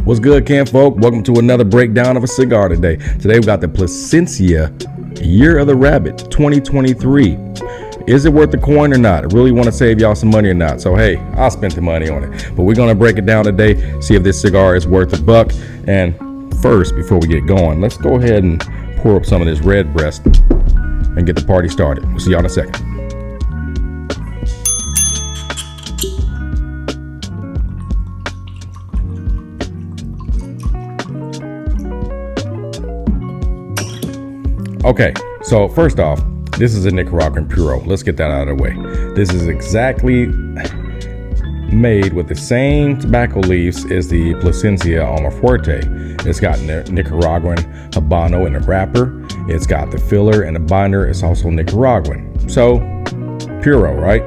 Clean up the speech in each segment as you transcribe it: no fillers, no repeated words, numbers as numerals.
What's good, Camp Folk? Welcome to another breakdown of a cigar today. Today we got the Plasencia Year of the Rabbit 2023. Is it worth the coin or not? I really want to save y'all some money or not. So hey, I spent the money on it. But we're going to break it down today, see if this cigar is worth a buck. And first, before we get going, let's go ahead and pour up some of this red breast and get the party started. We'll see y'all in a second. Okay, so first off, this is a Nicaraguan puro. Let's get that out of the way. This is exactly made with the same tobacco leaves as the Plasencia Alma Fuerte. It's got Nicaraguan Habano in the wrapper. It's got the filler and the binder. It's also Nicaraguan. So, puro, right?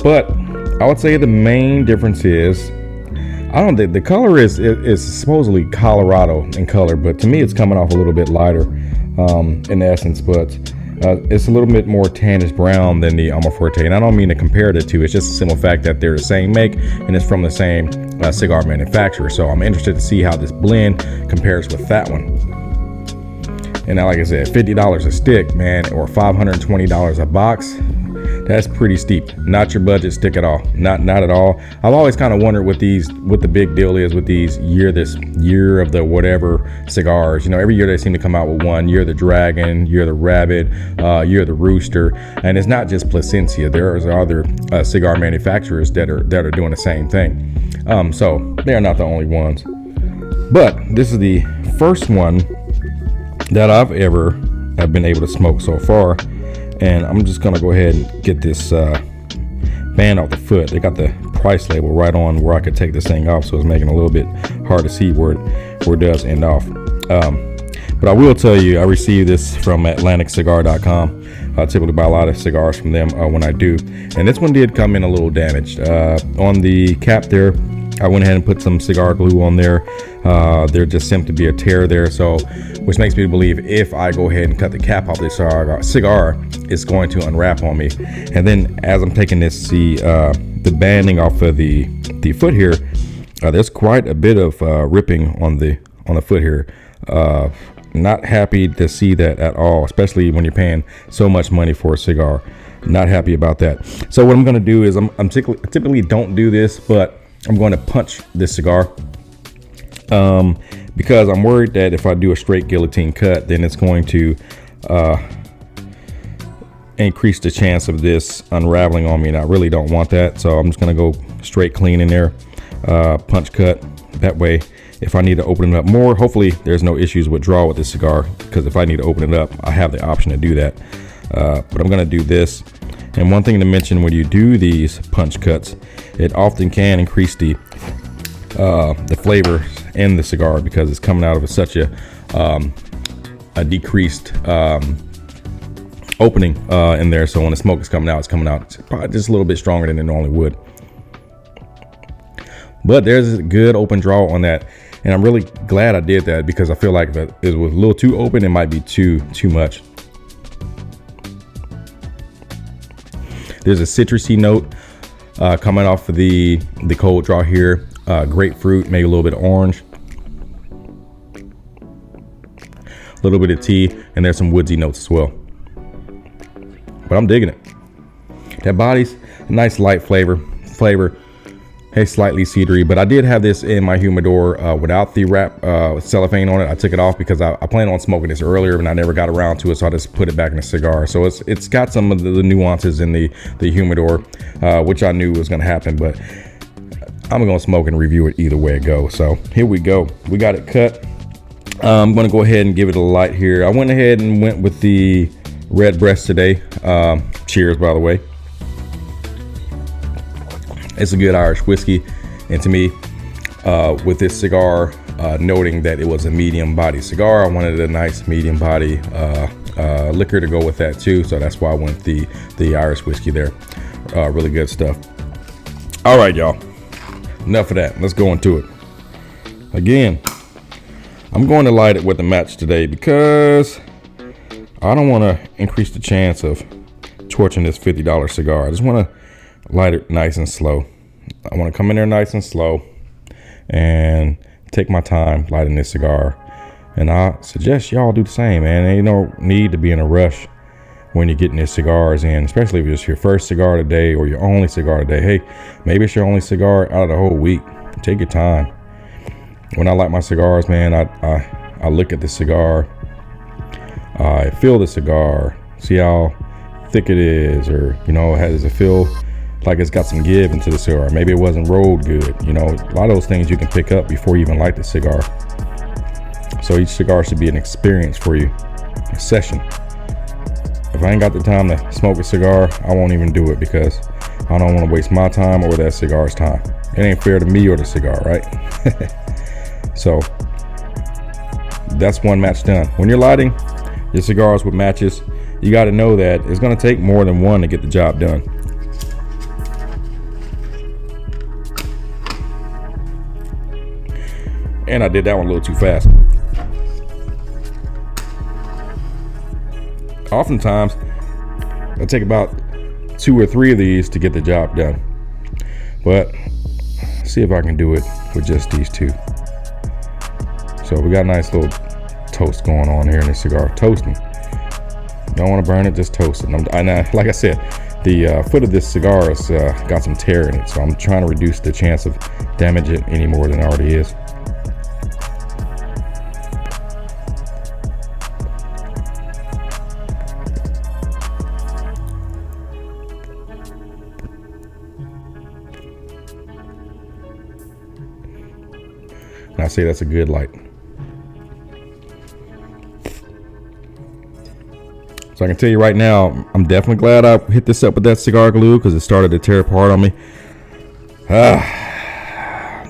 But I would say the main difference is, I don't think the color is supposedly Colorado in color, but to me it's coming off a little bit lighter in essence, but it's a little bit more tannish brown than the Alma Fuerte. And I don't mean to compare the two. It's just a simple fact that they're the same make and it's from the same cigar manufacturer. So I'm interested to see how this blend compares with that one. And now, like I said, $50 a stick, man, or $520 a box. That's pretty steep. Not your budget stick at all. Not at all. I've always kind of wondered what the big deal is with these this year of the whatever cigars. You know, every year they seem to come out with one. Year of the Dragon, Year of the Rabbit, Year of the Rooster, and it's not just Plasencia. There's other cigar manufacturers that are doing the same thing. So they are not the only ones. But this is the first one that I've been able to smoke so far. And I'm just gonna go ahead and get this band off the foot. They got the price label right on where I could take this thing off, so it's making it a little bit hard to see where it does end off. But I will tell you, I received this from AtlanticCigar.com. I typically buy a lot of cigars from them when I do, and this one did come in a little damaged. On the cap there, I went ahead and put some cigar glue on there. There just seemed to be a tear there, so which makes me believe if I go ahead and cut the cap off this cigar, it's going to unwrap on me. And then as I'm taking this, the banding off of the foot here, there's quite a bit of ripping on the foot here. Not happy to see that at all, especially when you're paying so much money for a cigar. Not happy about that. So what I'm going to do is I typically don't do this, but I'm going to punch this cigar because I'm worried that if I do a straight guillotine cut, then it's going to increase the chance of this unraveling on me, and I really don't want that. So I'm just going to go straight clean in there, punch cut. That way, if I need to open it up more, hopefully there's no issues with draw with this cigar, because if I need to open it up, I have the option to do that. But I'm going to do this. And one thing to mention when you do these punch cuts, it often can increase the flavor in the cigar because it's coming out of such a decreased opening in there. So when the smoke is coming out, it's probably just a little bit stronger than it normally would. But there's a good open draw on that, and I'm really glad I did that because I feel like if it was a little too open, it might be too much. There's a citrusy note coming off of the cold draw here. Grapefruit, maybe a little bit of orange, a little bit of tea, and there's some woodsy notes as well. But I'm digging it. That body's a nice light flavor. Hey, slightly cedary, but I did have this in my humidor without the wrap cellophane on it. I took it off because I planned on smoking this earlier, and I never got around to it, so I just put it back in the cigar. So it's got some of the nuances in the humidor, which I knew was going to happen, but I'm going to smoke and review it either way it goes. So here we go. We got it cut. I'm going to go ahead and give it a light here. I went ahead and went with the red breast today. Cheers, by the way. It's a good Irish whiskey, and to me, with this cigar, noting that it was a medium body cigar, I wanted a nice medium body liquor to go with that too, so that's why I went the Irish whiskey there. Really good stuff. All right, y'all, enough of that. Let's go into it. Again, I'm going to light it with a match today because I don't want to increase the chance of torching this $50 cigar. I just want to light it nice and slow. I want to come in there nice and slow and take my time lighting this cigar, and I suggest y'all do the same, man. Ain't no need to be in a rush when you're getting these cigars in, especially if it's your first cigar today or your only cigar today. Hey, maybe it's your only cigar out of the whole week. Take your time. When I light my cigars, man, I look at the cigar, I feel the cigar, see how thick it is, or does it feel like it's got some give into the cigar? Maybe it wasn't rolled good. A lot of those things you can pick up before you even light the cigar. So each cigar should be an experience for you, a session. If I ain't got the time to smoke a cigar, I won't even do it, because I don't want to waste my time or that cigar's time. It ain't fair to me or the cigar, right? So that's one match done. When you're lighting your cigars with matches, you got to know that it's going to take more than one to get the job done. And I did that one a little too fast. Oftentimes, I take about 2 or 3 of these to get the job done. But see if I can do it with just these 2. So we got a nice little toast going on here in this cigar. Toasting. Don't want to burn it, just toast it. Like I said, the foot of this cigar has got some tear in it, so I'm trying to reduce the chance of damaging it any more than it already is. And I say that's a good light. So I can tell you right now, I'm definitely glad I hit this up with that cigar glue, because it started to tear apart on me.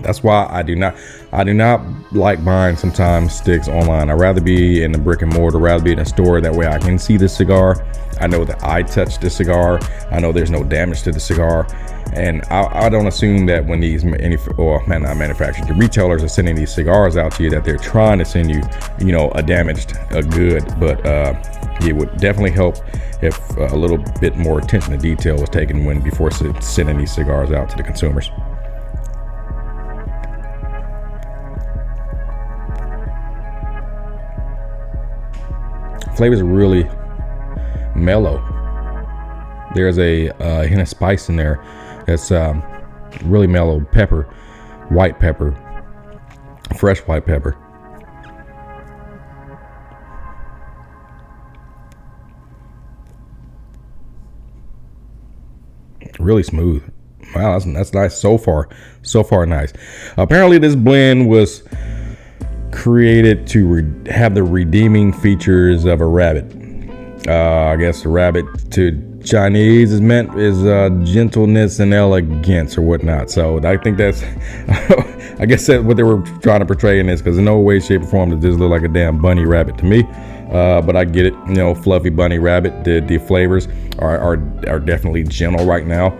That's why I do not like buying sometimes sticks online. I'd rather be in the brick and mortar, rather be in a store. That way I can see the cigar. I know that I touched the cigar. I know there's no damage to the cigar. And I don't assume that when these manufacturers, the retailers are sending these cigars out to you, that they're trying to send you, a damaged good. But it would definitely help if a little bit more attention to detail was taken before sending these cigars out to the consumers. Flavors are really mellow. There's a hint of spice in there. That's really mellow pepper, white pepper, fresh white pepper. Really smooth. Wow, that's nice so far. So far, nice. Apparently, this blend was created to have the redeeming features of a rabbit. I guess a rabbit to Chinese is gentleness and elegance or whatnot. So I think that's, I guess that's what they were trying to portray in this, because in no way, shape, or form does this look like a damn bunny rabbit to me. But I get it, fluffy bunny rabbit. The flavors are definitely gentle right now,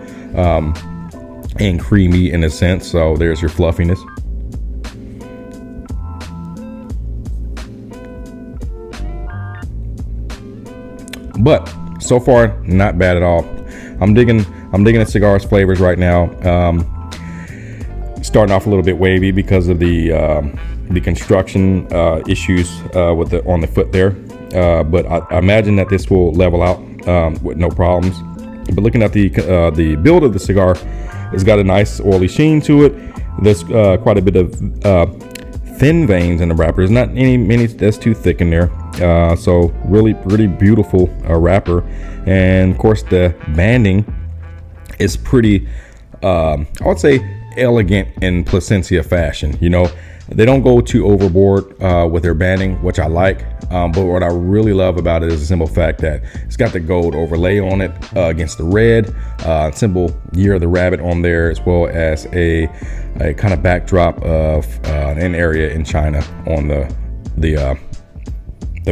and creamy in a sense. So there's your fluffiness. But so far, not bad at all. I'm digging the cigar's flavors right now. Starting off a little bit wavy because of the construction issues on the foot there. But I imagine that this will level out with no problems. But looking at the build of the cigar, it's got a nice oily sheen to it. There's quite a bit of thin veins in the wrapper. There's not many that's too thick in there. So really beautiful wrapper, and of course the banding is pretty I would say elegant in Plasencia fashion. They don't go too overboard with their banding, which I like, but what I really love about it is the simple fact that it's got the gold overlay on it against the red, symbol Year of the Rabbit on there, as well as a kind of backdrop of an area in China on the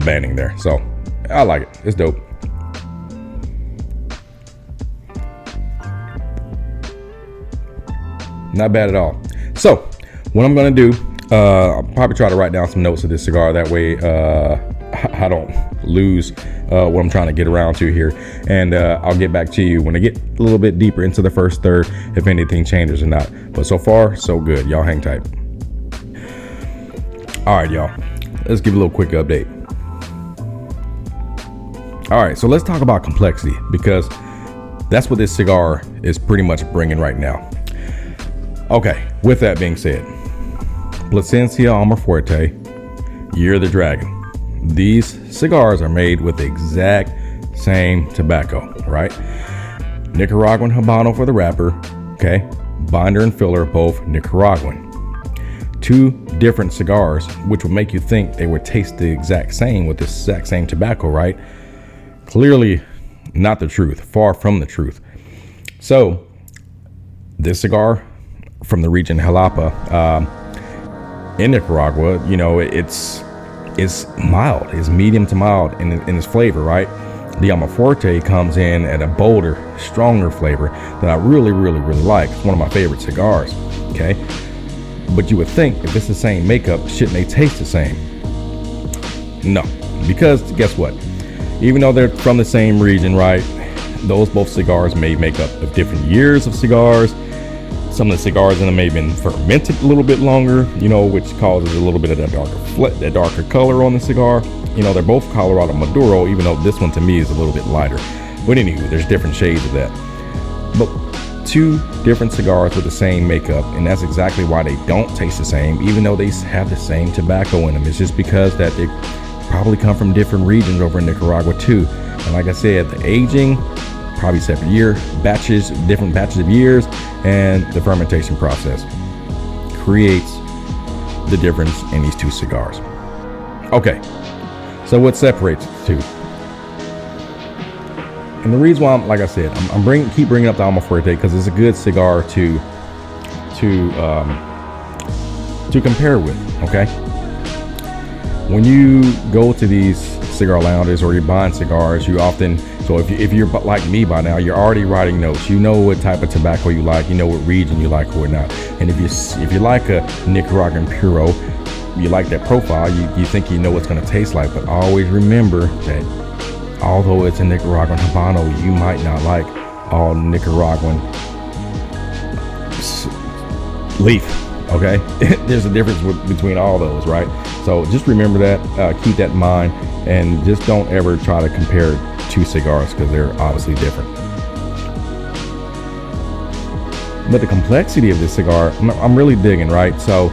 banding there. So I like it. It's dope. Not bad at all. So what I'm gonna do, I'll probably try to write down some notes of this cigar. That way I don't lose what I'm trying to get around to here. And I'll get back to you when I get a little bit deeper into the first third, if anything changes or not. But so far, so good. Y'all hang tight. All right, y'all, let's give a little quick update. All right, so let's talk about complexity, because that's what this cigar is pretty much bringing right now. Okay, with that being said, Plasencia Alma Fuerte, Year of the Dragon. These cigars are made with the exact same tobacco, right? Nicaraguan Habano for the wrapper, okay? Binder and filler, both Nicaraguan. Two different cigars, which would make you think they would taste the exact same with the exact same tobacco, right? Clearly not the truth, far from the truth. So this cigar from the region Jalapa, in Nicaragua, you know, it's mild, it's medium to mild in its flavor, right? The Alma Fuerte comes in at a bolder, stronger flavor that I really like. It's one of my favorite cigars, okay? But you would think if it's the same makeup, shouldn't they taste the same? No, because guess what? Even though they're from the same region, right? Those both cigars may make up of different years of cigars. Some of the cigars in them may have been fermented a little bit longer, you know, which causes a little bit of that darker color on the cigar. You know, they're both Colorado Maduro, even though this one to me is a little bit lighter. But anywho, there's different shades of that. But two different cigars with the same makeup, and that's exactly why they don't taste the same, even though they have the same tobacco in them. It's just because that they probably come from different regions over in Nicaragua too. And like I said, the aging, probably separate different batches of years, and the fermentation process creates the difference in these two cigars. Okay, so what separates the two? And the reason why, like I said, I'm keep bringing up the Alma Fuerte because it's a good cigar to compare with. Okay, when you go to these cigar lounges or you're buying cigars, you often, so if you're like me by now, you're already writing notes. You know what type of tobacco you like, you know what region you like or not. And if you like a Nicaraguan puro, you like that profile, you think you know what's going to taste like. But always remember that although it's a Nicaraguan Habano, you might not like all Nicaraguan leaf. Okay, there's a difference between all those, right? So just remember that, keep that in mind, and just don't ever try to compare two cigars because they're obviously different. But the complexity of this cigar, I'm really digging, right? So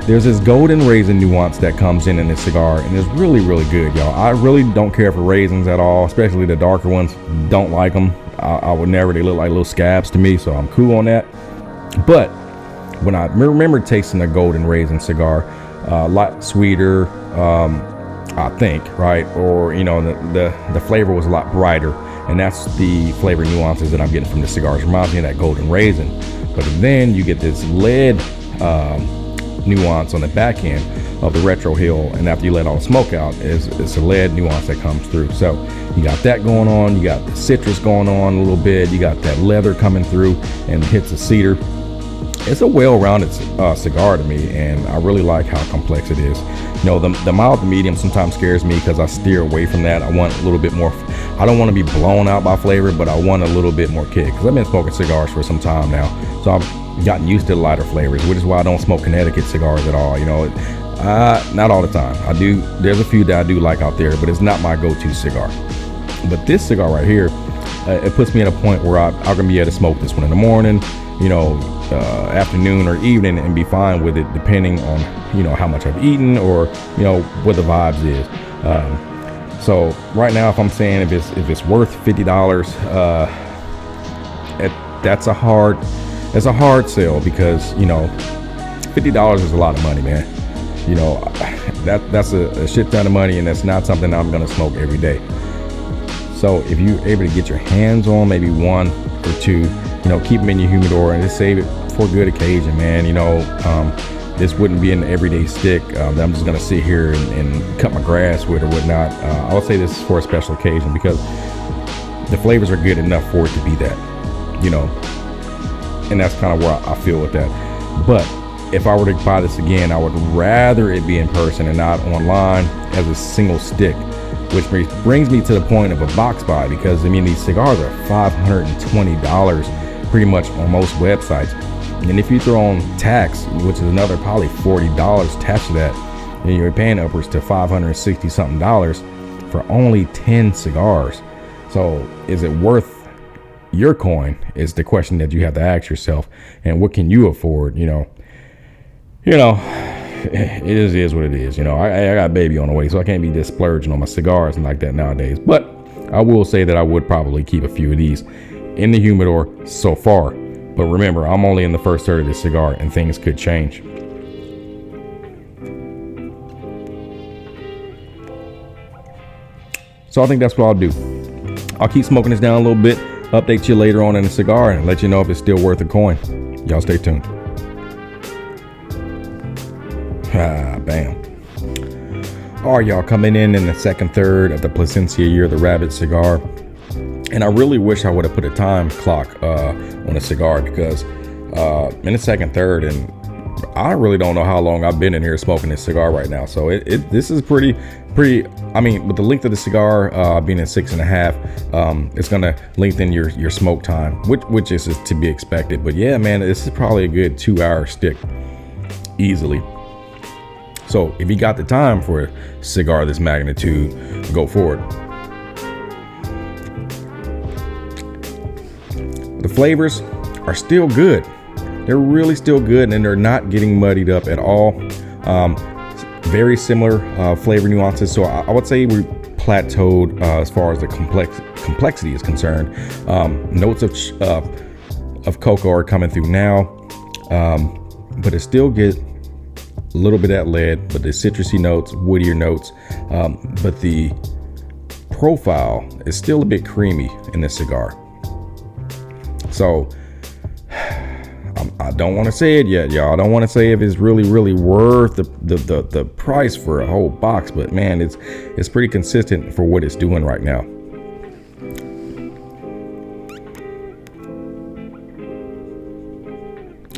there's this golden raisin nuance that comes in this cigar, and it's really good, y'all. I really don't care for raisins at all, especially the darker ones. Don't like them. I would never. They look like little scabs to me, so I'm cool on that. But when I remember tasting a golden raisin cigar, a lot sweeter, I think, right? Or, you know, the flavor was a lot brighter, and that's the flavor nuances that I'm getting from the cigars. Reminds me of that golden raisin. But then you get this lead nuance on the back end of the retro hill, and after you let all the smoke out, it's a lead nuance that comes through. So you got that going on, you got the citrus going on a little bit, you got that leather coming through and hits the cedar. It's a well-rounded cigar to me, and I really like how complex it is. You know, the mild to medium sometimes scares me because I steer away from that. I want a little bit more. I don't want to be blown out by flavor, but I want a little bit more kick because I've been smoking cigars for some time now, so I've gotten used to the lighter flavors, which is why I don't smoke Connecticut cigars at all. You know, not all the time. I do. There's a few that I do like out there, but it's not my go-to cigar. But this cigar right here, it puts me at a point where I'm gonna be able to smoke this one in the morning, you know, afternoon or evening, and be fine with it, depending on, you know, how much I've eaten or, you know, what the vibes is. So right now, if I'm saying if it's worth $50, that's a hard sell, because, you know, $50 is a lot of money, man. You know, that's a shit ton of money, and that's not something I'm gonna smoke every day. So if you're able to get your hands on maybe one or two, you know, keep them in your humidor and just save it for a good occasion, man. You know, this wouldn't be an everyday stick that I'm just gonna sit here and cut my grass with or whatnot. I would say this is for a special occasion because the flavors are good enough for it to be that, you know, and that's kind of where I feel with that. But if I were to buy this again, I would rather it be in person and not online as a single stick, which brings me to the point of a box buy, because I mean, these cigars are $520 pretty much on most websites. And if you throw on tax, which is another probably $40 attached to that, and you're paying upwards to $560 something for only 10 cigars. So is it worth your coin is the question that you have to ask yourself. And what can you afford? It is what it is. I got a baby on the way, so I can't be just splurging on my cigars and like that nowadays. But I will say that I would probably keep a few of these in the humidor so far. But remember, I'm only in the first third of this cigar, and things could change. So I think that's what I'll do. I'll keep smoking this down a little bit, update you later on in the cigar, and let you know if it's still worth a coin. Y'all stay tuned. Bam. All right, y'all, coming in the second third of the Plasencia Year of the Rabbit cigar. And I really wish I would have put a time clock on a cigar, because in the second third, and I really don't know how long I've been in here smoking this cigar right now. So this is pretty. I mean, with the length of the cigar being at 6.5, it's gonna lengthen your smoke time, which is to be expected. But yeah, man, this is probably a good 2-hour stick easily. So if you got the time for a cigar of this magnitude, go for it. The flavors are still good. They're really still good, and they're not getting muddied up at all. Very similar flavor nuances. So I would say we plateaued as far as the complexity is concerned. Notes of cocoa are coming through now, but it still get a little bit of that lead, but the citrusy notes, woodier notes, but the profile is still a bit creamy in this cigar. So I don't want to say it yet, y'all. I don't want to say if it's really worth the price for a whole box, but man, it's pretty consistent for what it's doing right now.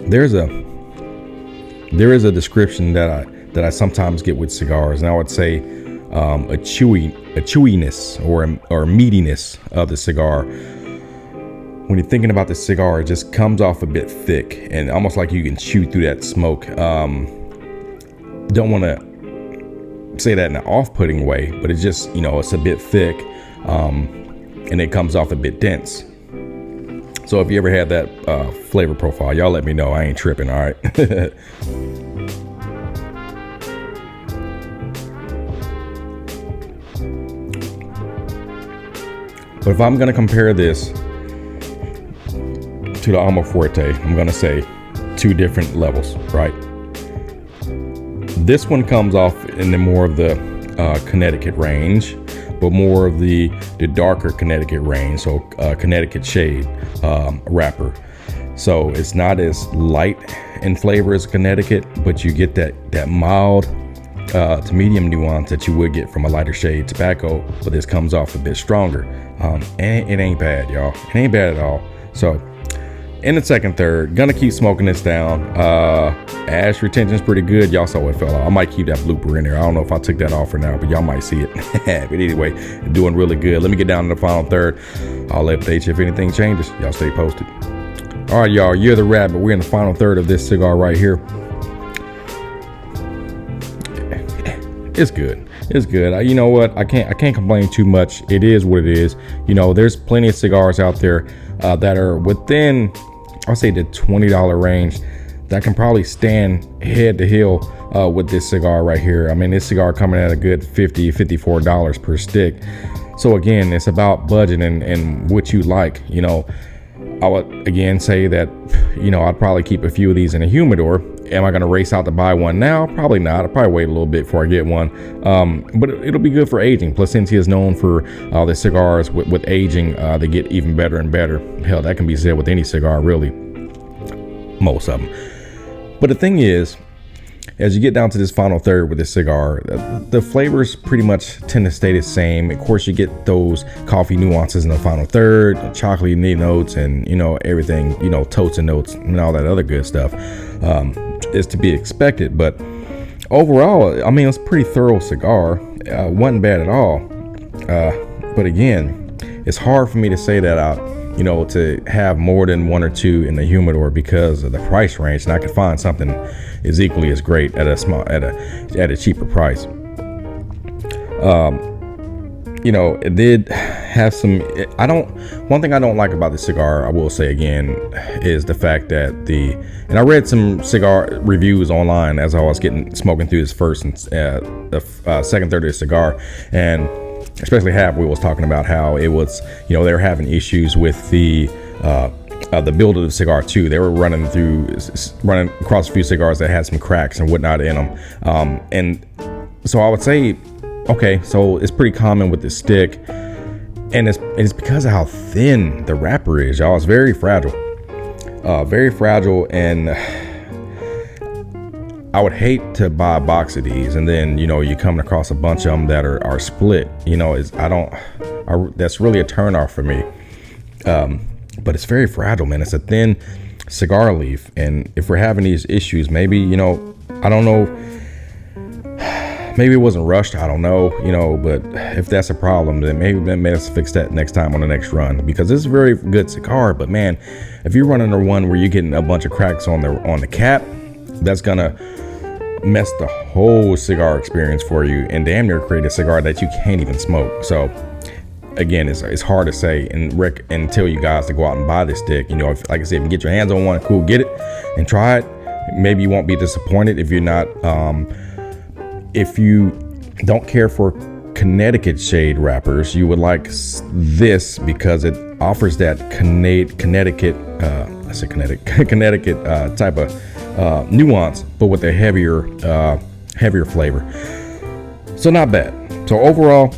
There is a description that I sometimes get with cigars, and I would say a chewiness or meatiness of the cigar. When you're thinking about the cigar, it just comes off a bit thick and almost like you can chew through that smoke. Don't want to say that in an off-putting way, but it's just, it's a bit thick, and it comes off a bit dense. So if you ever had that flavor profile, y'all let me know. I ain't tripping, all right? But if I'm going to compare this to the Alma Fuerte, I'm going to say two different levels, right? This one comes off in the more of the Connecticut range, but more of the darker Connecticut range, so Connecticut shade wrapper. So it's not as light in flavor as Connecticut, but you get that mild to medium nuance that you would get from a lighter shade tobacco, but this comes off a bit stronger. And it ain't bad, y'all. It ain't bad at all. So in the second third, gonna keep smoking this down. Ash retention is pretty good. Y'all saw what fell out. I might keep that blooper in there. I don't know if I took that off or not, but y'all might see it. But anyway, doing really good. Let me get down to the final third. I'll update you if anything changes. Y'all stay posted. All right, y'all, you're the rabbit. We're in the final third of this cigar right here. It's good. It's good. You know what? I can't complain too much. It is what it is. There's plenty of cigars out there that are within, I'll say, the $20 range that can probably stand head to heel with this cigar right here. I mean, this cigar coming at a good $50, $54 per stick. So again, it's about budget and what you like. I would again say that, I'd probably keep a few of these in a humidor. Am I going to race out to buy one now? Probably not. I'll probably wait a little bit before I get one. But it'll be good for aging. Plasencia is known for the cigars with aging. They get even better and better. Hell, that can be said with any cigar, really. Most of them. But the thing is, as you get down to this final third with this cigar, the flavors pretty much tend to stay the same. Of course, you get those coffee nuances in the final third, chocolatey notes, and everything, totes and notes and all that other good stuff is to be expected. But overall, I mean, it's a pretty thorough cigar. Wasn't bad at all. But again, it's hard for me to say that you know, to have more than one or two in the humidor because of the price range, and I could find something is equally as great at a cheaper price. You know, it did have some. One thing I don't like about the cigar, I will say again, is the fact that and I read some cigar reviews online as I was smoking through this first and the second third of the cigar, and especially Halfway was talking about how it was, you know, they were having issues with the build of the cigar too. They were running across a few cigars that had some cracks and whatnot in them, and so I would say, okay, so it's pretty common with the stick, and it's because of how thin the wrapper is, y'all. It's very fragile, and I would hate to buy a box of these and then, you know, you come across a bunch of them that are split. You know, that's really a turnoff for me. But it's very fragile, man. It's a thin cigar leaf, and if we're having these issues, maybe, you know, I don't know. Maybe it wasn't rushed. I don't know, you know, but if that's a problem, then maybe let's fix that next time on the next run, because this is a very good cigar. But man, if you're running a one where you're getting a bunch of cracks on the cap, that's gonna mess the whole cigar experience for you and damn near create a cigar that you can't even smoke. So again, it's hard to say and tell you guys to go out and buy this stick. You know, if, like I said, if you get your hands on one, cool, get it and try it. Maybe you won't be disappointed if you're not. If you don't care for Connecticut shade wrappers, you would like this because it offers that Connecticut type of nuance, but with a heavier flavor. So not bad. So overall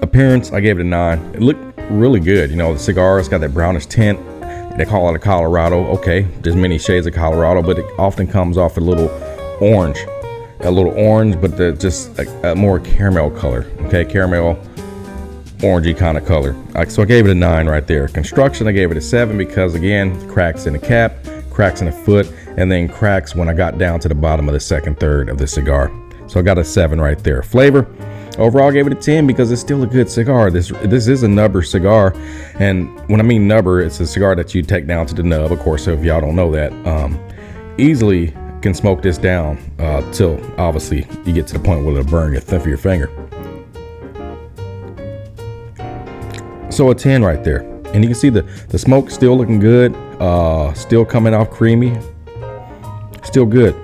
appearance, I gave it a 9. It looked really good. You know, the cigar, it's got that brownish tint. They call it a Colorado. Okay, there's many shades of Colorado, but it often comes off a little orange, but just a more caramel color. Okay, caramel, orangey kind of color. So I gave it a 9 right there. Construction, I gave it a 7 because, again, cracks in the cap, cracks in the foot, and then cracks when I got down to the bottom of the second third of the cigar. So I got a 7 right there. Flavor, overall, I gave it a 10 because it's still a good cigar. This is a nubber cigar, and when I mean nubber, it's a cigar that you take down to the nub. Of course, so if y'all don't know that, easily can smoke this down till obviously you get to the point where it'll burn the tip of your finger. So a 10 right there, and you can see the smoke still looking good, still coming off creamy, still good.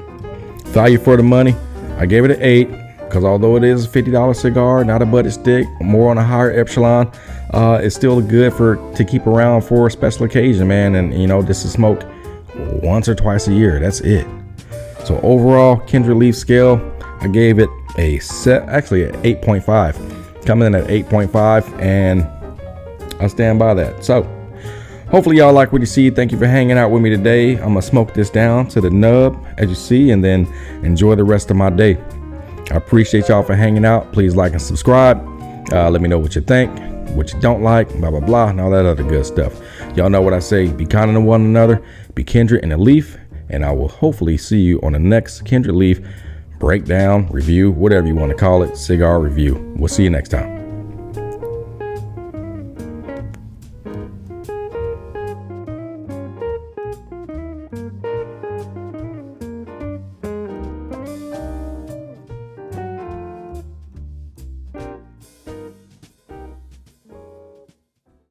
Value for the money, I gave it an 8 because although it is a $50 cigar, not a budget stick, more on a higher echelon, it's still good to keep around for a special occasion, man. And you know, this is smoked once or twice a year. That's it. So overall, Kindred Leaf scale, I gave it an 8.5. Coming in at 8.5, and I stand by that. So hopefully y'all like what you see. Thank you for hanging out with me today. I'm gonna smoke this down to the nub, as you see, and then enjoy the rest of my day. I appreciate y'all for hanging out. Please like and subscribe. Let me know what you think, what you don't like, blah, blah, blah, and all that other good stuff. Y'all know what I say. Be kind to one another. Be kindred in a leaf. And I will hopefully see you on the next Kindred Leaf breakdown, review, whatever you want to call it, cigar review. We'll see you next time.